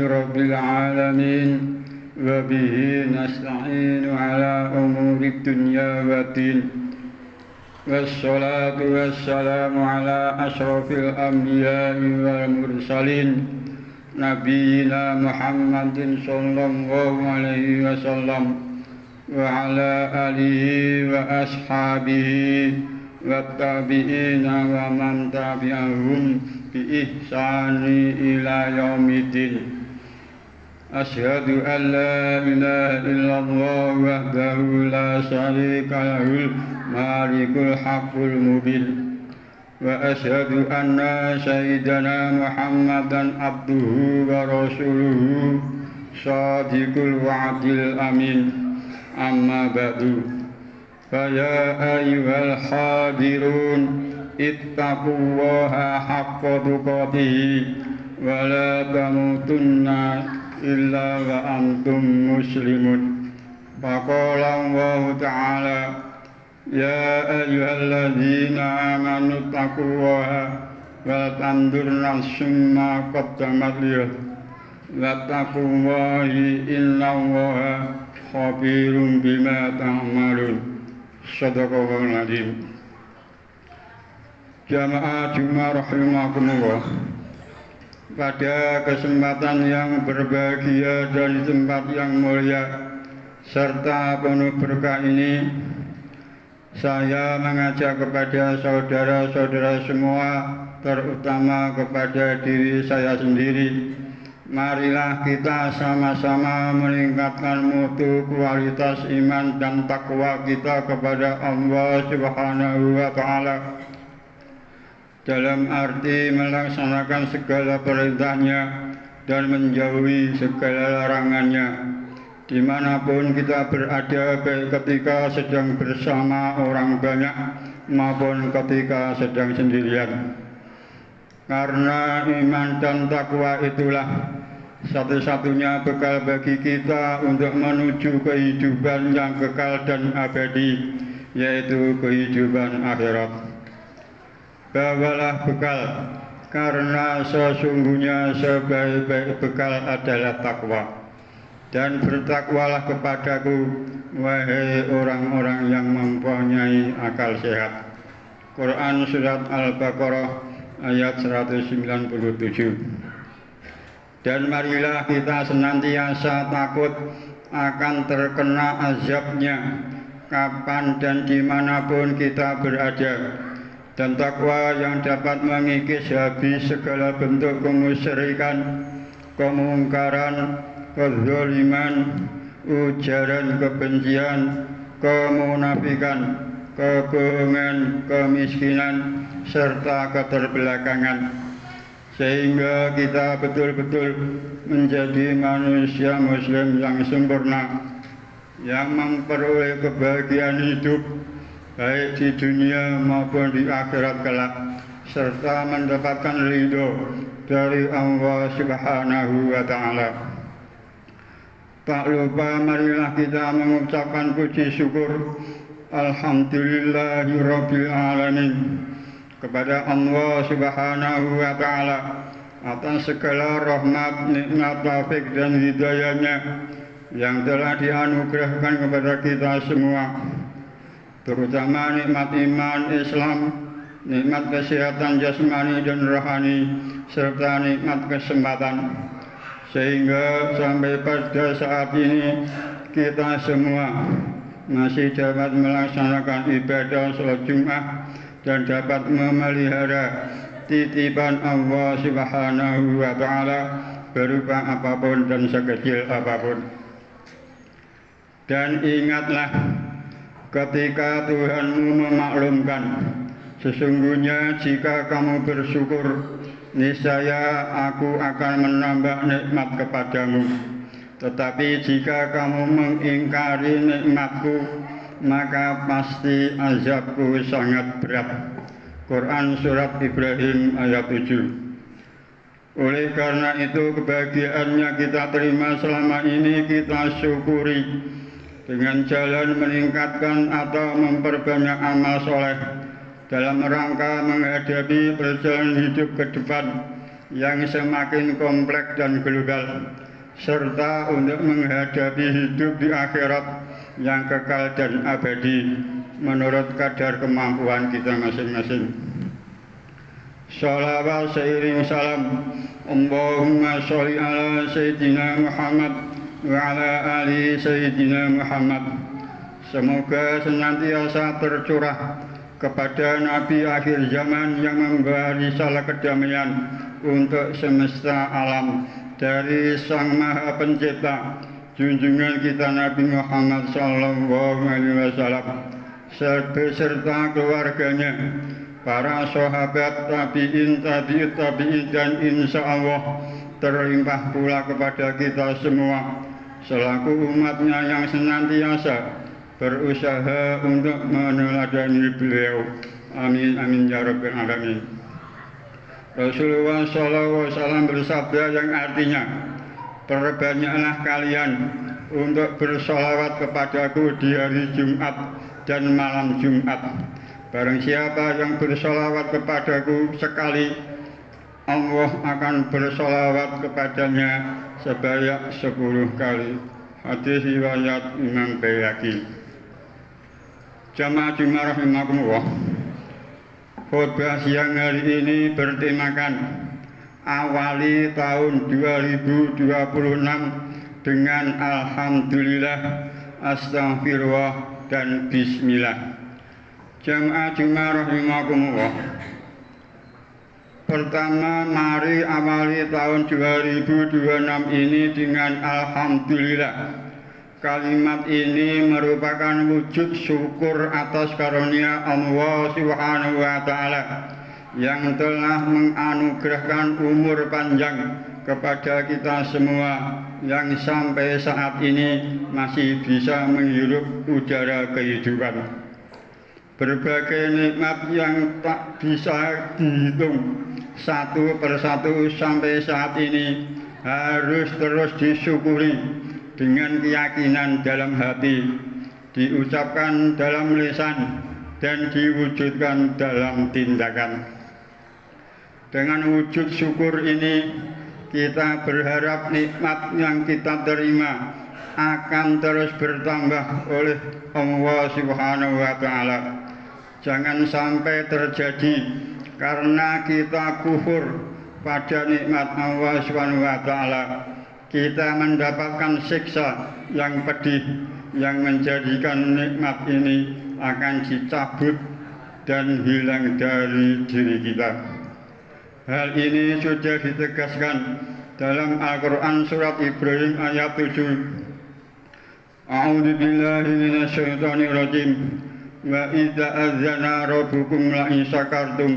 rabbil alamin. Wa bihi nasta'inu ala umuri dunya wa din. Wassalatu wassalamu ala ashrafil anbiya'i wal mursalin Nabiyyina Muhammadin sallallahu alaihi wasallam wa ala alihi wa ashabihi wa tabi'ina wa man tabi'ahum bi ihsani ila yaumiddin. Asyhadu an la ilaha illallah wahdahu la syarika lahul malikul haqqul mubin. Wa asyhadu anna sayyidana Muhammadan abduhu wa rasuluhu shadiqul wa'dil amin. Amma ba'du. Fa ya ayyuhal hadirun ittaqullaha haqqa tuqatih wa la tamutunna illa wa antum muslimun. Faqala Allah ta'ala ya ayyuhalladzina amanu taqullaha wa tandur nafsum ma qaddamat liyad wa taqullahi innallaha khabirum bima ta'malun. Shadaqallahul adzim. Jamaah Jumat rahimakumullah. Pada kesempatan yang berbahagia dan tempat yang mulia serta penuh berkah ini, saya mengajak kepada saudara-saudara semua, terutama kepada diri saya sendiri, marilah kita sama-sama meningkatkan mutu kualitas iman dan takwa kita kepada Allah Subhanahu wa Ta'ala, dalam arti melaksanakan segala perintahnya dan menjauhi segala larangannya dimanapun kita berada, baik ketika sedang bersama orang banyak maupun ketika sedang sendirian. Karena iman dan takwa itulah satu-satunya bekal bagi kita untuk menuju kehidupan yang kekal dan abadi, yaitu kehidupan akhirat. Bawalah bekal, karena sesungguhnya sebaik-baik bekal adalah takwa. Dan bertakwalah kepadaku, wahai orang-orang yang mempunyai akal sehat. Quran Surat Al-Baqarah ayat 197. Dan marilah kita senantiasa takut akan terkena azabnya kapan dan dimanapun kita berada. Dan takwa yang dapat mengikis habis segala bentuk kemusyrikan, kemungkaran, kezaliman, ujaran kebencian, kemunafikan, kebohongan, kemiskinan, serta keterbelakangan, sehingga kita betul-betul menjadi manusia muslim yang sempurna, yang memperoleh kebahagiaan hidup baik di dunia maupun di akhirat kelak, serta mendapatkan ridho dari Allah Subhanahu wa Ta'ala. Tak lupa marilah kita mengucapkan puji syukur Alhamdulillahirabbil alamin kepada Allah Subhanahu wa Ta'ala atas segala rahmat, nikmat, taufik dan hidayahnya yang telah dianugerahkan kepada kita semua, terutama nikmat iman Islam, nikmat kesehatan jasmani dan rohani, serta nikmat kesempatan, sehingga sampai pada saat ini kita semua masih dapat melaksanakan ibadah sholat Jumat dan dapat memelihara titipan Allah Subhanahu wa Ta'ala berupa apapun dan sekecil apapun. Dan ingatlah, ketika Tuhanmu memaklumkan, sesungguhnya jika kamu bersyukur, niscaya aku akan menambah nikmat kepadamu. Tetapi jika kamu mengingkari nikmatku, maka pasti azabku sangat berat. Quran Surat Ibrahim ayat 7. Oleh karena itu, kebahagiaan yang kita terima selama ini kita syukuri dengan jalan meningkatkan atau memperbanyak amal soleh dalam rangka menghadapi perjalanan hidup ke depan yang semakin kompleks dan global, serta untuk menghadapi hidup di akhirat yang kekal dan abadi menurut kadar kemampuan kita masing-masing. Shalawat seiring salam, Allahumma sholli ala Sayyidina Muhammad wa ala ali Sayyidina Muhammad. Semoga senantiasa tercurah kepada Nabi akhir zaman yang membawa risalah kedamaian untuk semesta alam dari Sang Maha Pencipta, junjungan kita Nabi Muhammad sallallahu alaihi wasallam beserta keluarganya, para sahabat, tabi'in, tabi'ut tabi'in, dan insya Allah terlimpah pula kepada kita semua selaku umatnya yang senantiasa berusaha untuk meneladani beliau. Amin amin ya rabbal alamin. Rasulullah SAW bersabda yang artinya, perbanyaklah kalian untuk bersolawat kepadaku di hari Jumat dan malam Jumat. Barang siapa yang bersolawat kepadaku sekali, Allah akan bersolawat kepadanya sebanyak 10 kali. Hadis riwayat Imam Baihaqi. Jamaah Jumat rahimakumullah. Khotbah siang hari ini bertemakan awali tahun 2026 dengan alhamdulillah, astagfirullah, dan bismillah. Jamaah Jumat rahimakumullah. Pertama, mari awali tahun 2026 ini dengan alhamdulillah. Kalimat ini merupakan wujud syukur atas karunia Allah Subhanahu wa Ta'ala yang telah menganugerahkan umur panjang kepada kita semua yang sampai saat ini masih bisa menghirup udara kehidupan. Berbagai nikmat yang tak bisa dihitung satu persatu sampai saat ini harus terus disyukuri dengan keyakinan dalam hati, diucapkan dalam lisan, dan diwujudkan dalam tindakan. Dengan wujud syukur ini, kita berharap nikmat yang kita terima akan terus bertambah oleh Allah Subhanahu wa Ta'ala. Jangan sampai terjadi karena kita kufur pada nikmat Allah Subhanahu wa Ta'ala, kita mendapatkan siksa yang pedih yang menjadikan nikmat ini akan dicabut dan hilang dari diri kita. Hal ini sudah ditegaskan dalam Al-Quran surat Ibrahim ayat 7. A'udzu billahi minasyaitonir rajim. Wa idza adzana rabbukum la in syakartum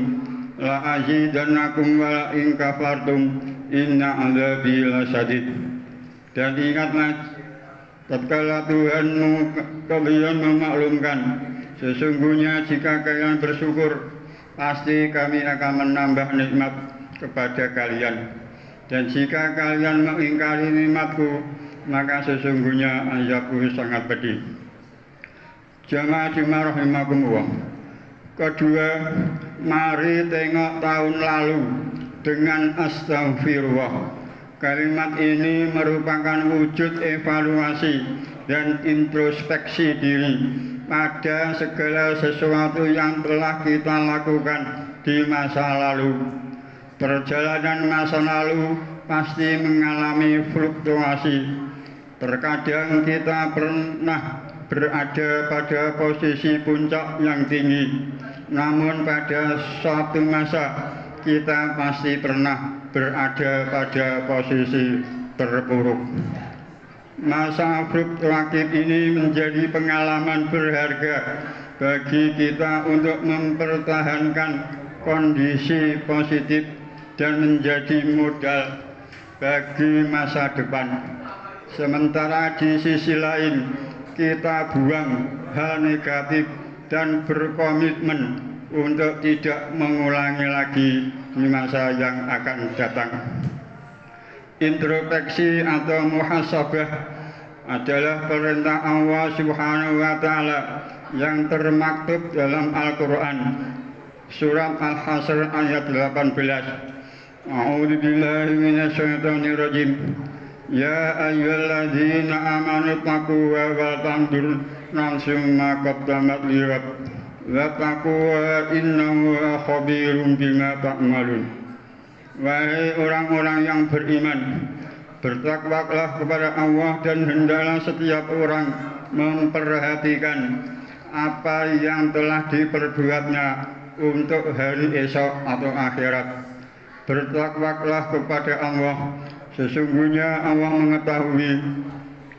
la azidannakum wa la in kafartum inna adzabi lasyadid. Dan ingatlah tatkala Tuhanmu kalian memaklumkan, sesungguhnya jika kalian bersyukur pasti kami akan menambah nikmat kepada kalian, dan jika kalian mengingkari nikmatku maka sesungguhnya azabku sangat pedih. Jamaah Jumat rahimakumullah. Kedua, mari tengok tahun lalu dengan astagfirullah. Kalimat ini merupakan wujud evaluasi dan introspeksi diri pada segala sesuatu yang telah kita lakukan di masa lalu. Perjalanan masa lalu pasti mengalami fluktuasi. Terkadang kita pernah berada pada posisi puncak yang tinggi, namun pada suatu masa kita pasti pernah berada pada posisi terpuruk. Masa fluktuatif ini menjadi pengalaman berharga bagi kita untuk mempertahankan kondisi positif dan menjadi modal bagi masa depan. Sementara di sisi lain kita buang hal negatif dan berkomitmen untuk tidak mengulangi lagi di masa yang akan datang. Introspeksi atau muhasabah adalah perintah Allah Subhanahu wa Ta'ala yang termaktub dalam Al-Quran surat Al-Hasr ayat 18. A'udzu billahi minasyaitonir rajim. Ya ayyuhalladzina amanu taqullaha wa tanzur nafsum ma qaddamat lighad. Wattaqwa innahu khabirum bima ta'malun. Wahai orang-orang yang beriman, bertakwalah kepada Allah dan hendaklah setiap orang memperhatikan apa yang telah diperbuatnya untuk hari esok atau akhirat. Bertakwalah kepada Allah, sesungguhnya Allah mengetahui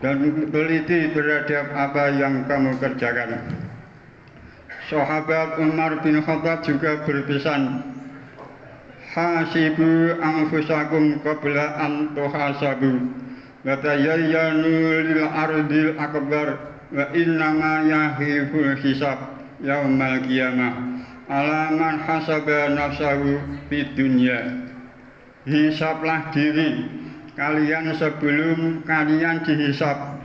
dan teliti terhadap apa yang kamu kerjakan. Sahabat Umar bin Khattab juga berpesan, hasibu anfusakum qabla an tuhasabu wa tayayyanu lil ardil akbar wa innama yahiful hisab yaumal qiyamah ala man hasaba nafsahu fid dunya. Hisablah diri kalian sebelum kalian dihisab,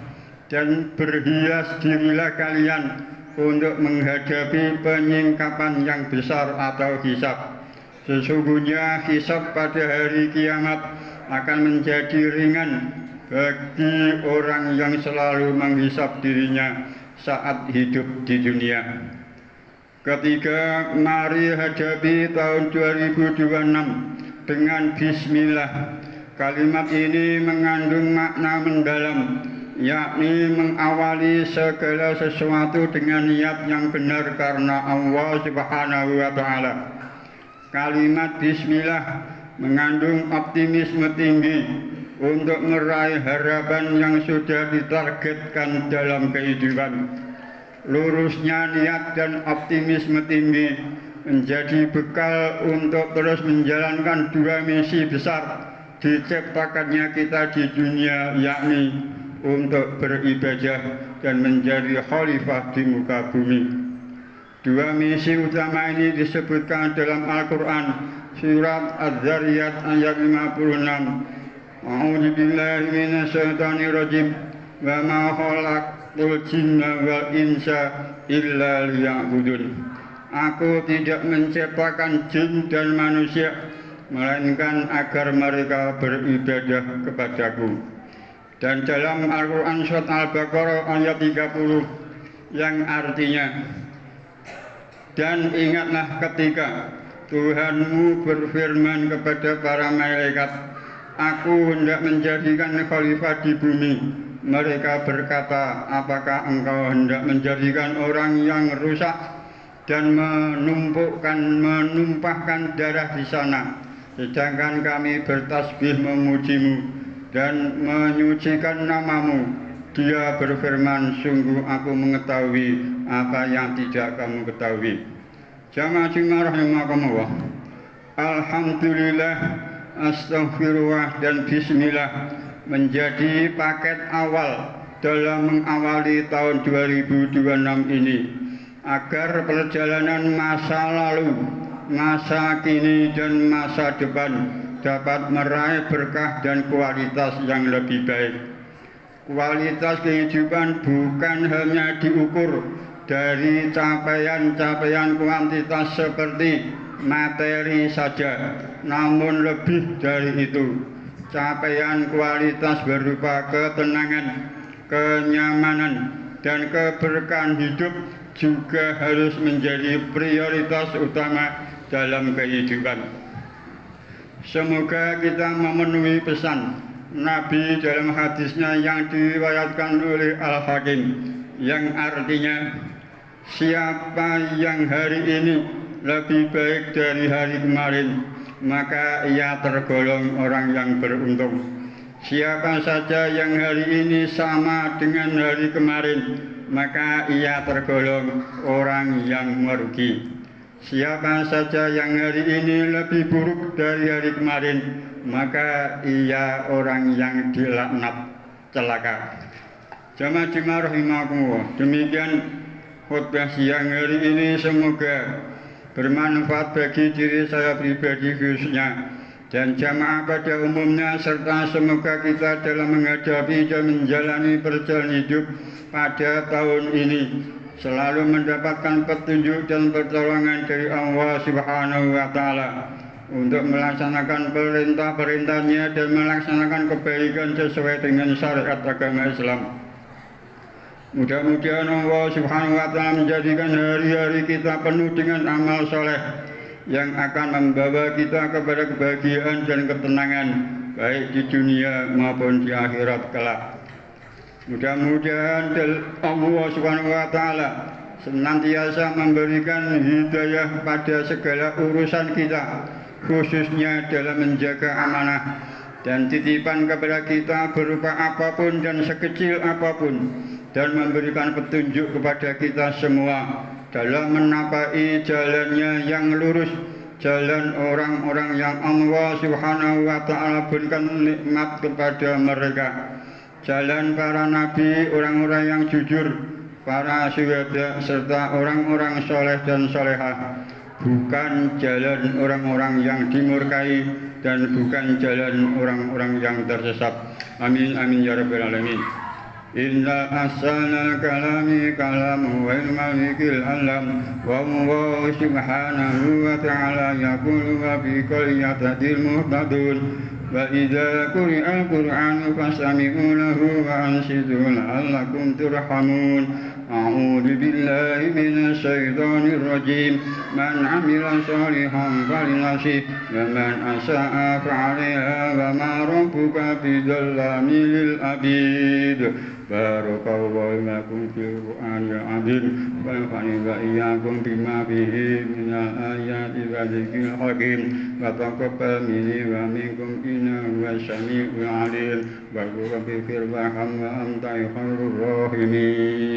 dan berhias dirilah kalian untuk menghadapi penyingkapan yang besar atau hisab. Sesungguhnya hisab pada hari kiamat akan menjadi ringan bagi orang yang selalu menghisab dirinya saat hidup di dunia. Ketiga, mari hadapi tahun 2026 dengan bismillah. Kalimat ini mengandung makna mendalam, yakni mengawali segala sesuatu dengan niat yang benar karena Allah Subhanahu wa Ta'ala. Kalimat bismillah mengandung optimisme tinggi untuk meraih harapan yang sudah ditargetkan dalam kehidupan. Lurusnya niat dan optimisme tinggi menjadi bekal untuk terus menjalankan dua misi besar diciptakannya kita di dunia, yakni untuk beribadah dan menjadi khalifah di muka bumi. Dua misi utama ini disebutkan dalam Al-Quran, surat Az-Zariyat ayat 56. A'udzu billahi minasyaitonir rajim. Wa ma khalaqtul jinna wal insa illa liya'budun. Aku tidak menciptakan jin dan manusia melainkan agar mereka beribadah kepadaku. Dan dalam Al-Quran surat Al-Baqarah ayat 30 yang artinya, dan ingatlah ketika Tuhanmu berfirman kepada para malaikat, aku hendak menjadikan khalifah di bumi. Mereka berkata, apakah engkau hendak menjadikan orang yang rusak dan menumpahkan darah di sana, sedangkan kami bertasbih memujimu dan menyucikan namamu? Dia berfirman, sungguh aku mengetahui apa yang tidak kamu ketahui. Jamaah rahimakumullah. Alhamdulillah, astaghfirullah dan bismillah menjadi paket awal dalam mengawali tahun 2026 ini, agar perjalanan masa lalu, masa kini dan masa depan dapat meraih berkah dan kualitas yang lebih baik. Kualitas kehidupan bukan hanya diukur dari capaian-capaian kuantitas seperti materi saja, namun lebih dari itu. Capaian kualitas berupa ketenangan, kenyamanan, dan keberkahan hidup juga harus menjadi prioritas utama dalam kehidupan. Semoga kita memenuhi pesan Nabi dalam hadisnya yang diriwayatkan oleh Al-Hakim, yang artinya, siapa yang hari ini lebih baik dari hari kemarin, maka ia tergolong orang yang beruntung. Siapa saja yang hari ini sama dengan hari kemarin, maka ia tergolong orang yang merugi. Siapa saja yang hari ini lebih buruk dari hari kemarin, maka ia orang yang dilaknat, celaka. Jamaah rahimakumullah. Demikian khutbah siang hari ini, semoga bermanfaat bagi diri saya pribadi khususnya dan jamaah pada umumnya, serta semoga kita dalam menghadapi dan menjalani perjalanan hidup pada tahun ini selalu mendapatkan petunjuk dan pertolongan dari Allah Subhanahu wa Ta'ala. untuk melaksanakan perintah-perintahnya dan melaksanakan kebaikan sesuai dengan syariat agama Islam. Mudah-mudahan Allah Subhanahu wa Ta'ala menjadikan hari-hari kita penuh dengan amal soleh yang akan membawa kita kepada kebahagiaan dan ketenangan baik di dunia maupun di akhirat kelak. Mudah-mudahan Allah Subhanahu wa Ta'ala senantiasa memberikan hidayah pada segala urusan kita, khususnya dalam menjaga amanah dan titipan kepada kita berupa apapun dan sekecil apapun, dan memberikan petunjuk kepada kita semua dalam menapai jalannya yang lurus, jalan orang-orang yang Allah Subhanahu wa Ta'ala berikan nikmat kepada mereka, jalan para nabi, orang-orang yang jujur, para syuhada, serta orang-orang soleh dan solehah, bukan jalan orang-orang yang dimurkai dan bukan jalan orang-orang yang tersesat. Amin amin ya rabbal alamin. Inna ahsanal kalami kalamu wal malikil alam wa Allah subhanahu wa ta'ala yaqulu wa bi qaryatadil muhtadun wa idza quri'al qur'anu fastami'u lahu wa ansitu la'allakum turhamun. A'udzu billahi minasy syaithanir rajim. Man 'amila shalihan falinafsihi wa man asa'a fa'alaiha wa ma rabbuka bidzallamin lil 'abid. Barakallahu lakum fil Qur'anil 'azim wa nafa'ani wa iyyakum bima fihi minal ayati wa dzikril hakim wa taqabbal minni wa minkum innahu was-sami'ul 'alim wa rabbighfir warham wa anta khairur rahimin.